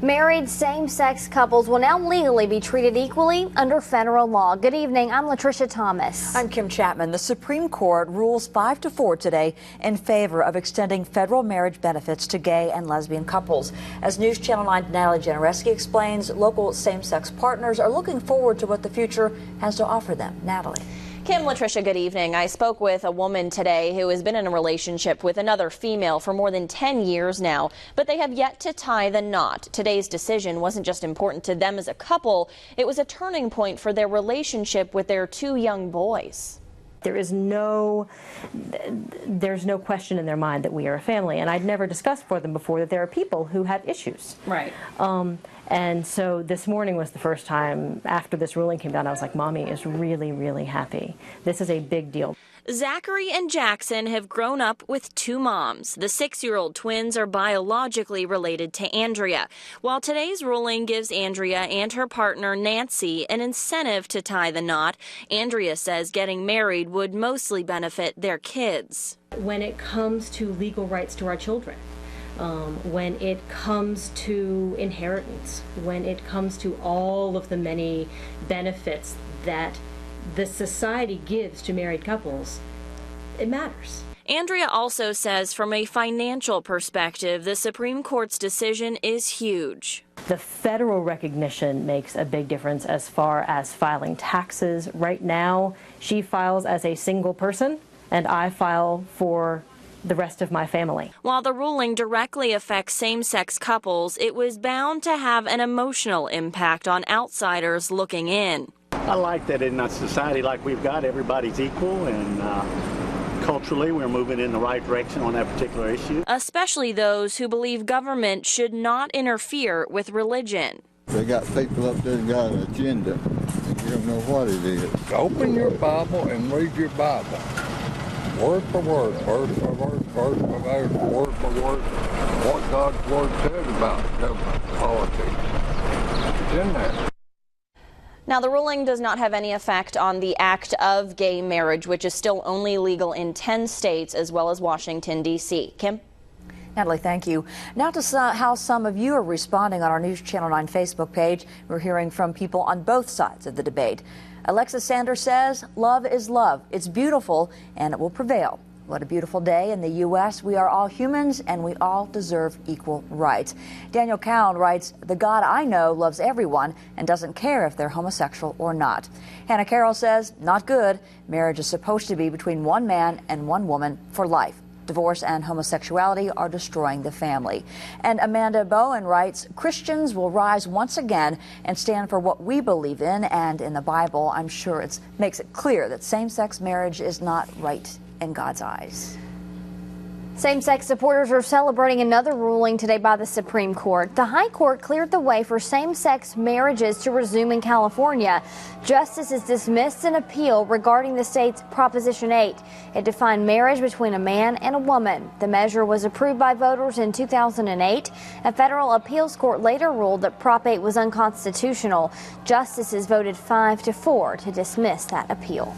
Married same-sex couples will now legally be treated equally under federal law. Good evening, I'm Latricia Thomas. I'm Kim Chapman. The Supreme Court rules 5-4 today in favor of extending federal marriage benefits to gay and lesbian couples. As NewsChannel 9's Natalie Janareski explains, local same-sex partners are looking forward to what the future has to offer them. Natalie. Kim, Latricia, good evening. I spoke with a woman today who has been in a relationship with another female for more than 10 years now, but they have yet to tie the knot. Today's decision wasn't just important to them as a couple, it was a turning point for their relationship with their two young boys. There's no question in their mind that we are a family, and I'd never discussed for them before that there are people who have issues. Right. And so this morning was the first time after this ruling came down, I was like, Mommy is really, really happy. This is a big deal. Zachary and Jackson have grown up with two moms. The 6-year-old twins are biologically related to Andrea. While today's ruling gives Andrea and her partner Nancy an incentive to tie the knot, Andrea says getting married would mostly benefit their kids. When it comes to legal rights to our children, when it comes to inheritance, when it comes to all of the many benefits that the society gives to married couples, it matters. Andrea also says from a financial perspective, the Supreme Court's decision is huge. The federal recognition makes a big difference as far as filing taxes. Right now, she files as a single person, and I file for the rest of my family. While the ruling directly affects same-sex couples, it was bound to have an emotional impact on outsiders looking in. I like that in a society like we've got, everybody's equal, and culturally we're moving in the right direction on that particular issue. Especially those who believe government should not interfere with religion. They got people up there that got an agenda. You don't know what it is. Open your Bible and read your Bible. Word for word, word for word, word for word, word for word. What God's Word says about government politics. It's in there. Now, the ruling does not have any effect on the act of gay marriage, which is still only legal in 10 states as well as Washington, D.C. Kim? Natalie, thank you. Now to how some of you are responding on our News Channel 9 Facebook page. We're hearing from people on both sides of the debate. Alexis Sanders says, love is love. It's beautiful, and it will prevail. What a beautiful day in the U.S. We are all humans, and we all deserve equal rights. Daniel Cowan writes, the God I know loves everyone and doesn't care if they're homosexual or not. Hannah Carroll says, not good. Marriage is supposed to be between one man and one woman for life. Divorce and homosexuality are destroying the family. And Amanda Bowen writes, Christians will rise once again and stand for what we believe in, and in the Bible, I'm sure it makes it clear that same-sex marriage is not right in God's eyes. Same-sex supporters are celebrating another ruling today by the Supreme Court. The High Court cleared the way for same-sex marriages to resume in California. Justices dismissed an appeal regarding the state's Proposition 8. It defined marriage between a man and a woman. The measure was approved by voters in 2008. A federal appeals court later ruled that Prop 8 was unconstitutional. Justices voted 5-4 to dismiss that appeal.